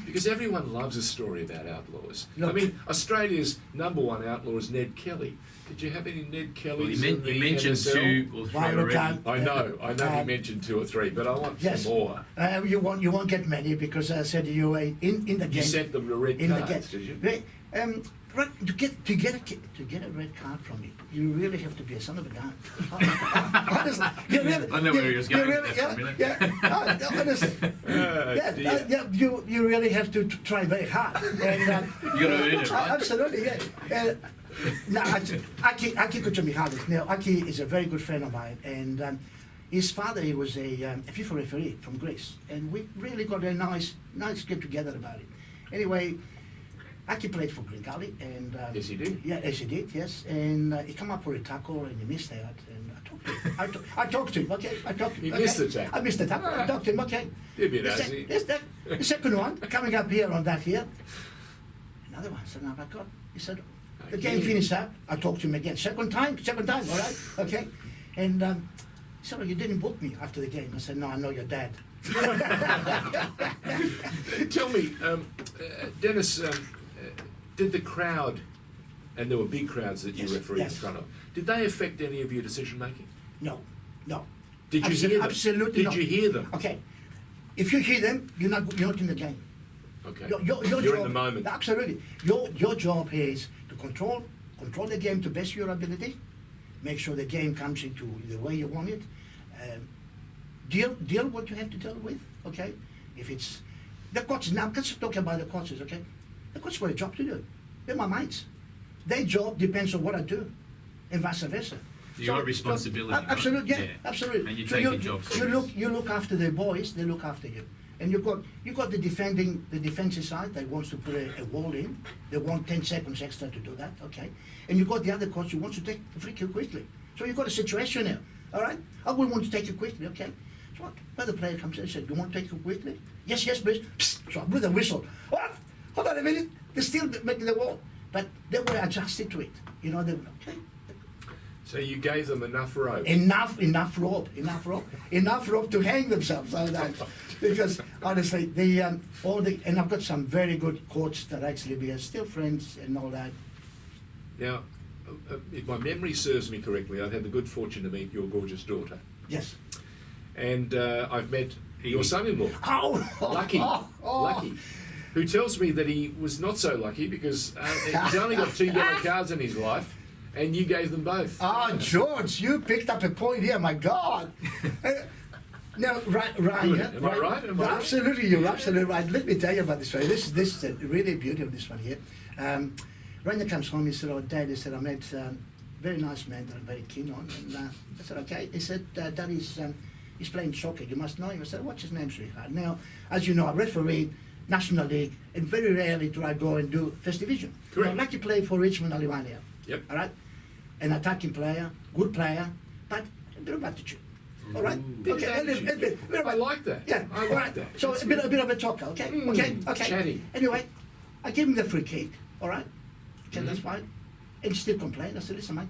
Because everyone loves a story about outlaws. Look. I mean, Australia's #1 outlaw is Ned Kelly. Did you have any Ned Kellys Well, in the you mentioned NSL? 2 or 3 Well, look, already. I know you mentioned 2 or 3, but I want Yes. some more. You won't get many because I said to you in the game. You sent them the red in the cards, game. did you? Right, to get a red card from me, you really have to be a son of a gun. Honestly, you really, I know where he was going you really, with that for a minute. yeah, honestly, you really have to try very hard. And, You got to earn it, right? Absolutely, yeah. Now, Aki Kuchamihalis. Now, Aki is a very good friend of mine, and his father, he was a FIFA referee from Greece, and we really got a nice get together about it. Anyway, Aki played for Green Gully, and Yes, he did. Yeah, yes, he did. Yes, and he come up for a tackle, and he missed out. And I talked to him. I talked to him. Okay, I talked to him. You okay. missed the tackle. I missed the tackle. I talked to him. Okay. You'd be The nasty. the second one coming up here on that here. Another one. I said, no, I got. He said, the game Again. finished up. I talked to him again. Second time. All right. Okay. And he said, oh, you didn't book me after the game. I said, no, I know your dad. Tell me, Dennis, did the crowd, and there were big crowds that you Yes, refereed yes. in front of, did they affect any of your decision making? No. Did you hear them? Absolutely Did not. you hear them? Okay. If you hear them, you're not in the game. Okay. Your You're job, in the moment. Absolutely. Your job is to control the game to best of your ability. Make sure the game comes into the way you want it. Deal what you have to deal with. Okay. If it's the coaches, now let's talk about the coaches. Okay. The coaches got a job to do. They're my mates. Their job depends on what I do, and vice versa. You got responsibility, right? Absolutely, yeah, Yeah. absolutely. And you So take your job serious. you look after the boys, they look after you. And you got the defensive side that wants to put a wall in. They want 10 seconds extra to do that, okay? And you got the other coach who wants to take the free kick quickly. So you got a situation here, all right? I would want to take it quickly, okay? So what? Another player comes in and said, you want to take it quickly? Yes, please. Psst. So I blew the whistle. What? Hold on a minute. They're still making the wall. But they were adjusted to it. You know, they were, okay. So you gave them enough rope. Enough rope to hang themselves on that. Because honestly, and I've got some very good coaches that actually we are still friends and all that. Now, if my memory serves me correctly, I've had the good fortune to meet your gorgeous daughter. Yes. And I've met your son-in-law, Oh, Lucky, who tells me that he was not so lucky because he's only got 2 yellow cards in his life, and you gave them both. Oh, George, you picked up a point here. My God. Now, Ryan, Good. yeah, Am I right? Am I right? Absolutely, you're absolutely right. Let me tell you about this one. This is really beautiful. This one here. Ryan comes home. He said, "Oh, Dad," he said, "I met a very nice man that I'm very keen on." And I said, "Okay." He said, "Dad he's playing soccer. You must know him." I said, "What's his name, sweetheart?" Now, as you know, I referee National League, and very rarely do I go and do First Division. Correct. I like to play for Richmond Alimania. Yep. All right. An attacking player, good player, but a bit of attitude. All right. Bit of attitude. A bit of I like that. Yeah, I like that. So That's a bit of a talker, okay? Okay. chatty. Anyway, I gave him the free kick. All right. Okay, Mhm. that's fine. And he still complained. I said, "Listen, mate,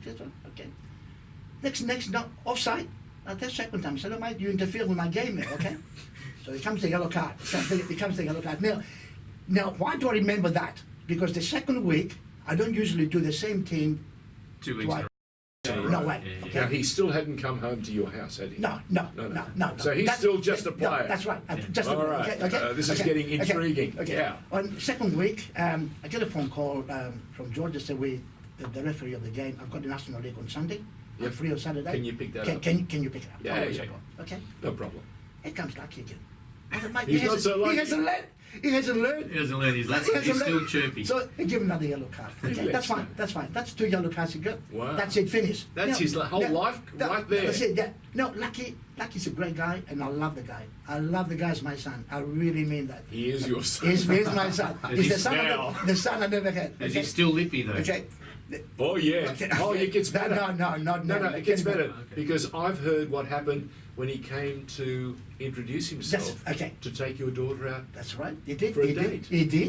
okay." Next, no, offside. The second time, I said, "Oh, mate, you interfere with my game there, okay?" So he comes the yellow card. He comes the yellow card. Now, why do I remember that? Because the second week, I don't usually do the same team 2 weeks. twice. in a row. No way. Yeah, Okay. Now, he still hadn't come home to your house, had he? No. So he's still just a player. No, that's right. Yeah. Just All right. This is getting intriguing. Okay. Yeah. On second week, I get a phone call from George. They said, the referee of the game, I've got the National League on Sunday. Yep. I'm free on Saturday. Can you pick that up? Can you pick it up? Yeah, Always yeah. a problem. Okay. No problem. Here comes Lucky again. I said, "Mate, He's not so lucky. He hasn't learned. He hasn't learned his lesson. He's still chirpy. So I give him another yellow card. Okay, Yes. that's fine. That's 2 yellow cards you got. Wow. That's it, finish. That's his whole life right there. That's it, yeah. No, Lucky's a great guy, and I love the guy. I love the guy as my son. I really mean that. He is your son. He's my son. Is He's he the son, now? the son I never had. Is he still lippy though? Okay. Oh, yeah. Okay. Oh, it gets better. No, It gets better. Okay. Because I've heard what happened when he came to introduce himself Yes, okay. to take your daughter out. That's right. He did. For a He date. did.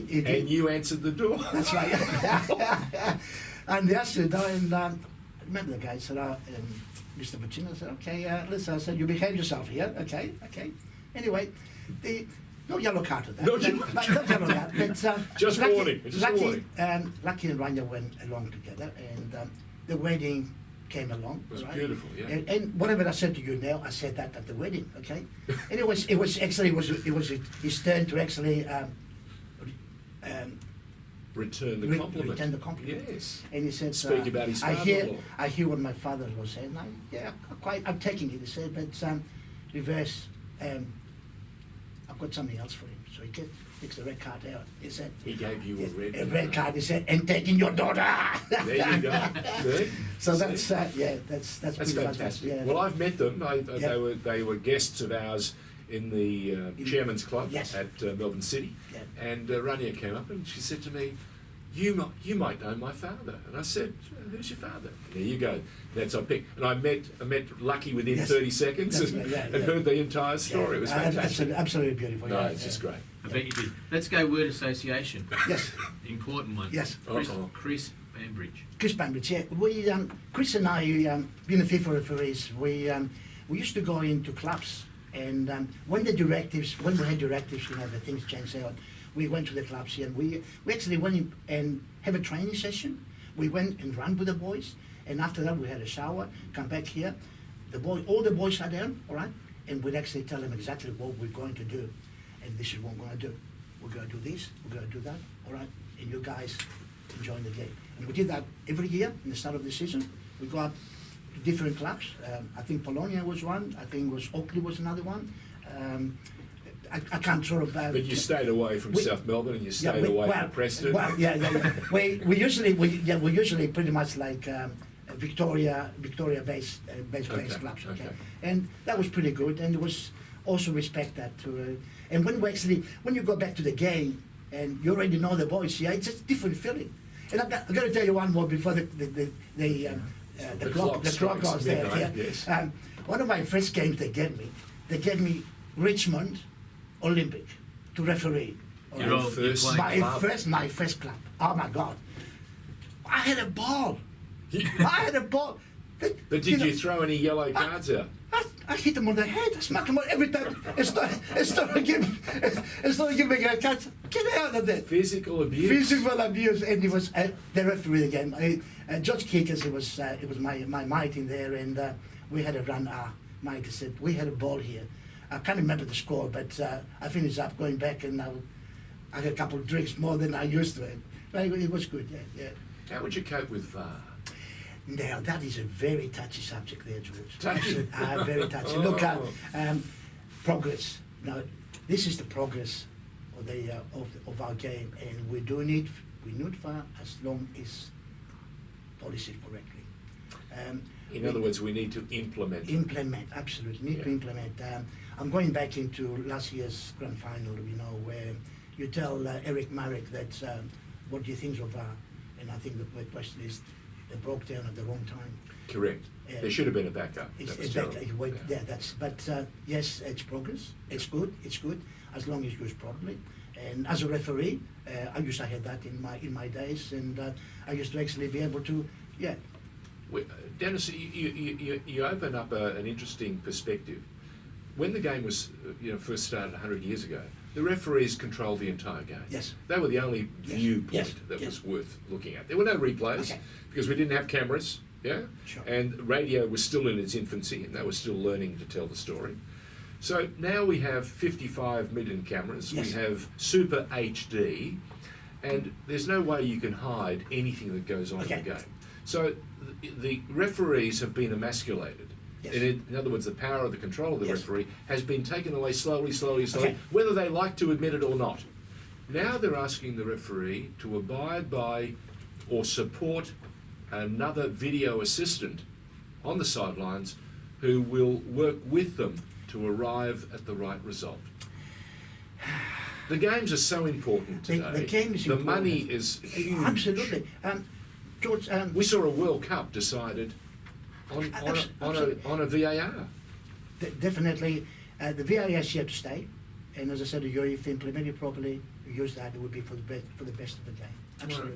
He did. And you answered the door. That's right. And yesterday, and I remember the guy said, Mr. Voutsinas said, "Okay, listen," I said, "you behave yourself here, okay." Anyway, no yellow card to that. No yellow No yellow card. But, Just Lucky, warning, just Lucky, warning. Lucky and Rania went along together, and the wedding came along. It was right? beautiful, yeah. And whatever I said to you now, I said that at the wedding, okay? And it was his turn to actually Return the compliment. return the compliment. Yes. And he said, Speak about his I father-in-law. hear what my father was saying. I'm taking it. He said, but reverse, I've got something else for him. So he takes the red card out. He said, He gave you a red card. He said, and taking your daughter. There you go. See? So See? that's that's That's pretty much fantastic. yeah. Well, I've met them. Yeah. They were guests of ours in the Chairman's Club Yes. at Melbourne City. Yeah. And Rania came up and she said to me, you might know my father. And I said, who's your father? And there you go. That's I picked. And I met Lucky within 30 seconds and heard the entire story. It was fantastic. Absolutely beautiful. No, it's just great. I bet you did. Let's go word association. Yes. The important one. Yes. Chris Bambridge. Chris Bambridge, yeah. We, Chris and I, being the FIFA referees, we used to go into clubs, and when we had directives, the things changed out. We went to the clubs here, and we actually went in and have a training session. We went and ran with the boys, and after that we had a shower, come back here. All the boys sat down, all right, and we'd actually tell them exactly what we're going to do, and this is what we're going to do. We're going to do this, we're going to do that, all right, and you guys enjoy the game. And we did that every year in the start of the season. We go out to different clubs. I think Polonia was one. I think Auckland was another one. I can't sort of. But you stayed away from South Melbourne, and you stayed away from Preston. Well, yeah. we usually pretty much like Victoria-based clubs. Okay, and that was pretty good, and there was also respect that to. And when you go back to the game, and you already know the boys, yeah, it's a different feeling. And I've got to tell you one more before the clock goes there. Midnight, Yeah. yes. One of my first games they gave me Richmond Olympic to referee. Your first My first club. Oh my God! I had a ball. But did you throw any yellow cards out? I hit him on the head. I smack him on every time. It's not giving a cut. Get out of there. Physical abuse. Physical abuse, and he was the referee again. George Kickers, it was my mate in there, and we had a run. Mike said we had a ball here. I can't remember the score, but I finished up going back, and I had a couple of drinks more than I used to. But it was good. Yeah. How would you cope with VAR? Now that is a very touchy subject there, George. Touchy? Very touchy. Look, progress. Now, this is the progress of our game, and we need VAR as long as policy correctly. In other words, we need to implement. Implement, absolutely. Need to implement. I'm going back into last year's grand final, where you tell Eric Marek that what do you think of VAR? And I think the question is, they broke down at the wrong time. Correct. There should have been a backup. Yes, it's progress. It's good. As long as used properly. And as a referee, I used to have that in my days, and I used to actually be able to, Dennis, you open up an interesting perspective. When the game was first started 100 years ago, the referees controlled the entire game. Yes. They were the only viewpoint that was worth looking at. There were no replays because we didn't have cameras, Sure. and radio was still in its infancy, and they were still learning to tell the story. So now we have 55 million cameras, Yes. we have Super HD, and there's no way you can hide anything that goes on in the game. So the referees have been emasculated. Yes. In other words, the power of the control of the Yes. referee has been taken away slowly, Okay. whether they like to admit it or not. Now they're asking the referee to abide by or support another video assistant on the sidelines who will work with them to arrive at the right result. The games are so important today. The game is important. money is huge. Absolutely. George, We saw a World Cup decided on a VAR. Definitely, the VAR is here to stay, and as I said, if they implement it properly, use that, it would be for the best of the game.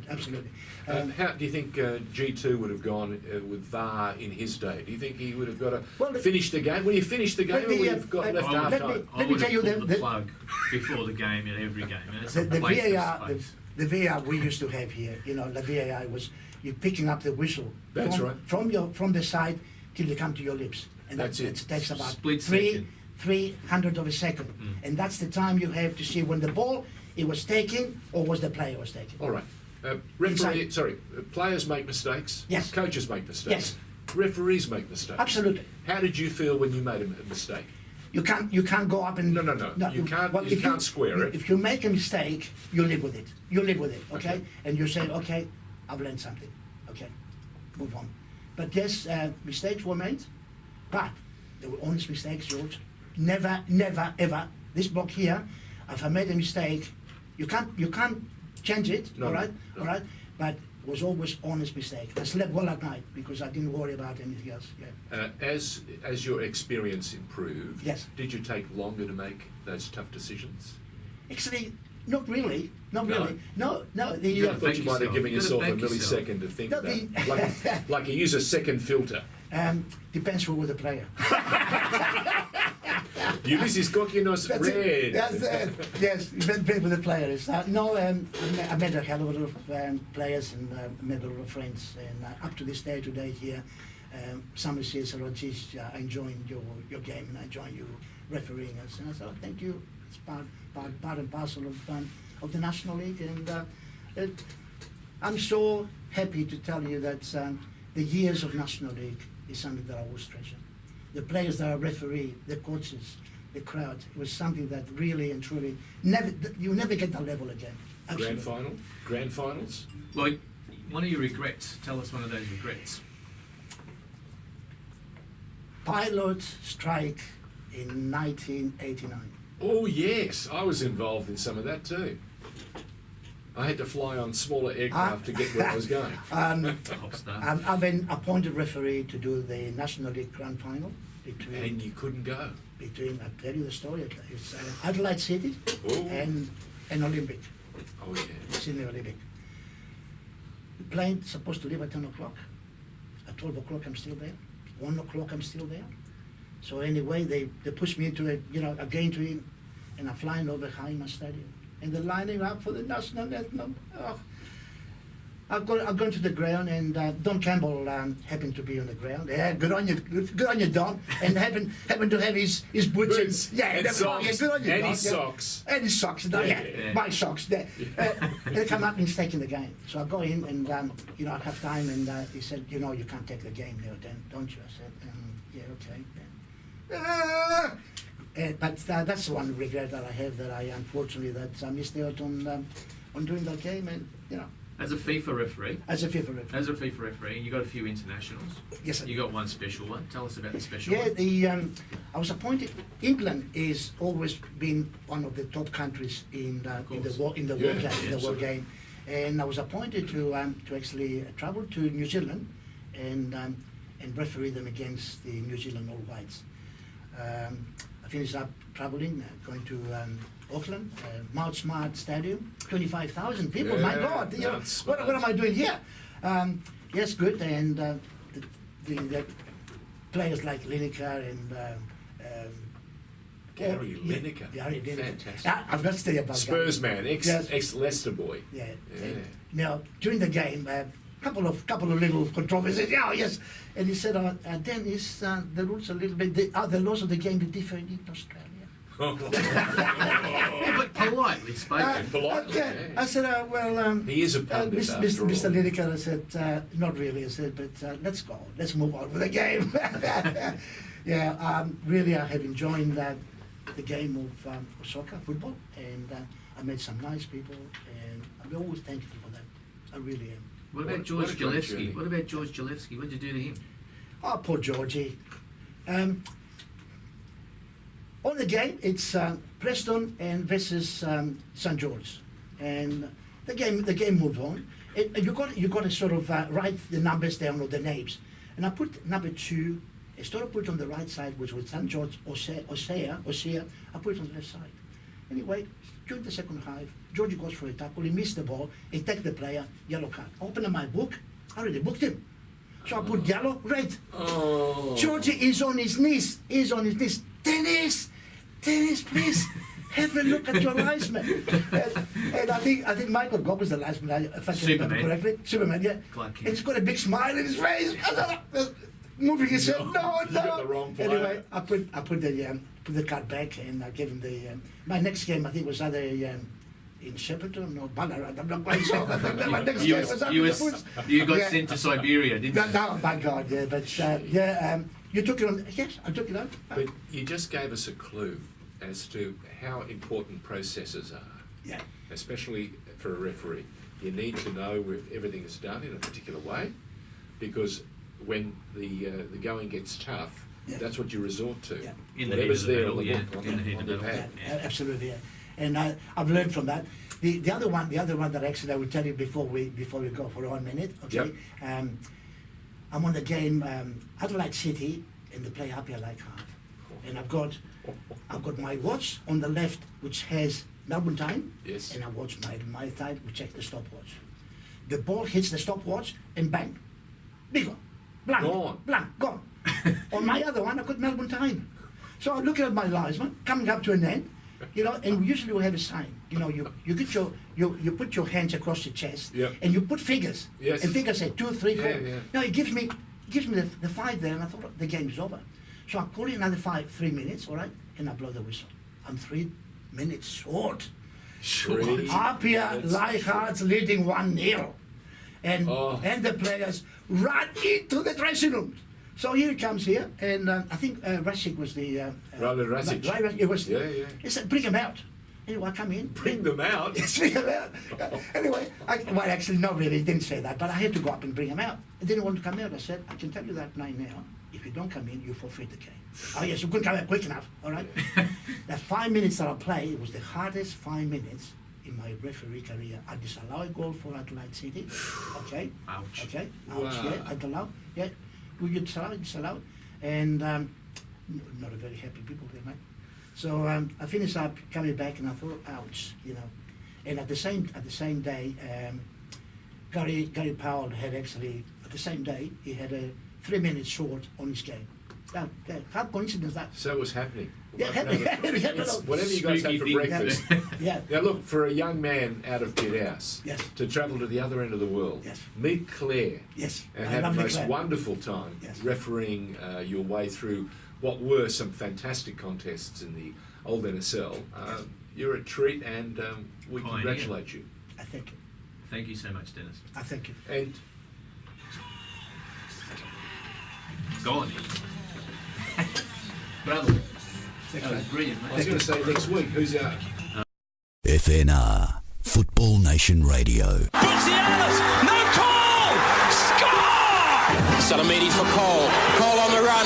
Absolutely. How do you think G2 would have gone with VAR in his day? Do you think he would have got to finish the game? When you finish the game, or would have got left half time? Let me tell you the plug before the game in every game. And it's the VAR we used to have here. The VAR was you picking up the whistle. That's right. From the side till you come to your lips, and That's it. It takes about Split second. 300 of a second, and that's the time you have to see when the ball it was taken or was the player was taken. All right. Players make mistakes. Yes. Coaches make mistakes. Yes. Referees make mistakes. Absolutely. How did you feel when you made a mistake? You can't go up and No. You can't square it. If you make a mistake, you live with it. Okay? And you say, okay, I've learned something. Okay, move on. But yes, mistakes were made, but they were honest mistakes, George. Never, ever. This block here, if I made a mistake, you can't change it, No, all right, no. all right, but was always honest mistake. I slept well at night because I didn't worry about anything else. Yeah. As your experience improved, Yes. did you take longer to make those tough decisions? Actually, not really. Not No. really. No. I The thought you might have yourself. given You gotta yourself a back yourself. millisecond to think No, about the- it. Like you use a second filter. depends who was the player. Ulysses Kokinos That's it. red. Yes, depends who the player is. I met a hell of a lot of players and met a lot of friends. And up to this day, today here, somebody says, "Oh, geez, I enjoying your game and I enjoy you refereeing us." And I said, "Oh, thank you. It's part and parcel of the National League." And I'm so happy to tell you that the years of National League is something that I will treasure. The players that are referee, the coaches, the crowd, it was something that really and truly you'll never get that level again. Absolutely. Grand finals. Well, one of your regrets. Tell us one of those regrets. Pilot strike in 1989. Oh yes, I was involved in some of that too. I had to fly on smaller aircraft to get where I was going. Top star. I've been appointed referee to do the National League Grand Final And you couldn't go. I'll tell you the story, it's Adelaide City Oh. and Olympic, Oh yeah. Sydney Olympic. The plane supposed to leave at 10 o'clock. At 12 o'clock I'm still there. 1 o'clock I'm still there. So anyway, they pushed me into a gantry and I'm flying over Haima Stadium. And they're lining up for the national anthem. Oh. I've gone to the ground and Don Campbell happened to be on the ground. Yeah, good on you, Don. And happened to have his boots. And socks. Yeah, good on you, And Don. his socks. And his socks. Yeah. My socks. There. They come up and stake in the game. So I go in and I have time and he said, you can't take the game now, Dan, don't you? I said, yeah, okay. But that's the one regret that I have, that I unfortunately I missed out on doing that game, and As a FIFA referee. as a FIFA referee. As a FIFA referee, you got a few internationals. Yes, sir. You got one special one. Tell us about the special Yeah, one. I was appointed. England is always been one of the top countries in the course. world Yeah, game, absolutely. and I was appointed to actually travel to New Zealand and referee them against the New Zealand All Whites. I finished up traveling, going to Auckland, Mount Smart Stadium, 25,000 people. Yeah, My God, Mount what Smart. am I doing here? Yes, good, and the players like Lineker and Gary Lineker. Gary Lineker. Fantastic. I've got to tell you about Spurs Gary. man, Yes. ex-Leicester boy. Yeah. Yeah. Now during the game, couple of little controversies. Yeah, yes. And he said, Dennis, the rules a little bit. The laws of the game are different in Australia. Yeah, but politely spoken. Politely, Okay. yeah. I said, He is a pundit Mr. after all. Mr. Lineker, I said, not really. I said, but let's go. Let's move on with the game. Yeah, really, I have enjoyed the game of soccer, football, and I met some nice people, and I'm always thankful for that. I really am. What about What George a great journey. Gillespie? What about George Gillespie? What did you do to him? Oh, poor Georgie. On the game, it's Preston and versus St George, and the game moved on. You got to sort of write the numbers down or the names, and I put number 2. Instead of put it on the right side, which was St George Osea, I put it on the left side. Anyway, during the second half, Georgie goes for a tackle. He missed the ball. He takes the player, yellow card. Open up my book. I already booked him. So I put yellow, red. Oh. Georgie is on his knees. Dennis, please have a look at your linesman. And I think Michael Gobb was the linesman, if I can remember Superman. correctly. Superman, yeah. Clark Kent. And he's got a big smile in his face. Moving his head. No. You got the wrong player. Anyway, I put the card back and I gave him the. My next game I think was either in Shepparton or Ballarat. I'm not quite sure. My next game was up in the woods. You got Yeah. sent to Siberia, didn't you? No, by God, yeah. But you took it on. Yes, I took it on. But you just gave us a clue as to how important processes are, Yeah. especially for a referee. You need to know if everything is done in a particular way, because when the going gets tough, Yeah. that's what you resort to. Yeah. In the Whatever's heat of the there battle, on the yeah. book, In the heat of the on the battle. pad. Absolutely, yeah. And I've learned from that. the other one that actually I will tell you before we go for 1 minute. Okay. Yep. I'm on the game Adelaide City, and they play Happy Like half, and I've got my watch on the left, which has Melbourne time. Yes. And I watch my side, which checks the stopwatch. The ball hits the stopwatch, and bang, bigger, blank, gone. On my other one, I got Melbourne time. So I'm looking at my linesman coming up to an end, and usually we have a sign. You get you put your hands across your chest, Yep. and you put figures. Yes. And figures say 2, 3, 4. Yeah. No, it gives me the 5 there, and I thought the game is over. So I call in another 3 minutes, all right, and I blow the whistle. I'm 3 minutes short. Apia Leichhardt's leading 1-0, and the players run into the dressing room. So here he comes here, and I think Rasic was the Rather Rasic. It was. Yeah. He said, "Bring him out." Anyway, I come in. Bring them out. Yes, bring him out. Anyway, actually, not really. He didn't say that, but I had to go up and bring him out. He didn't want to come out. I said, "I can tell you that right now. If you don't come in, you forfeit the game." Oh yes, you couldn't come out quick enough. All right. That 5 minutes that I played, it was the hardest 5 minutes in my referee career. I disallowed a goal for Adelaide City. Okay. Ouch. Okay. Wow. Ouch. Yeah. I disallowed. Yeah. We get disallowed, and not a very happy people there, mate. So I finished up coming back, and I thought, ouch, And at the same day, Gary Powell had actually at the same day he had a 3 minutes short on his game. How coincidence that? So it was happening. Yeah, It's whatever you guys Spooky had for thing. breakfast. yeah. Now look, for a young man out of Pitthouse Yes. to travel to the other end of the world, Yes. meet Claire, Yes. and I have love the the most Claire. wonderful time Yes. refereeing your way through what were some fantastic contests in the old NSL. You're a treat, and we Pioneer. congratulate you. I thank you. Thank you so much, Dennis. I thank you. And Go on, Ian. Bravo. That was brilliant, I was mate. going to say next week, who's our FNR, Football Nation Radio. Voutsinas, no call! Score! Salamini for Cole. Cole on the run.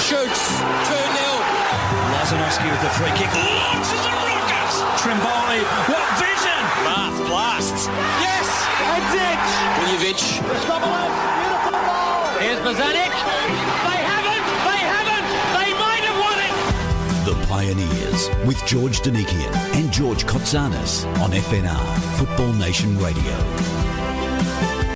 Shoots. 2-0. Lazanovsky with the free kick. Launches a rocket! Trimboli, what vision! Bath blasts. Yes, that's it! Vujovic. Beautiful ball! Here's Bozanic. They might have won it! The Pioneers with George Donikian and George Donikian on FNR, Football Nation Radio.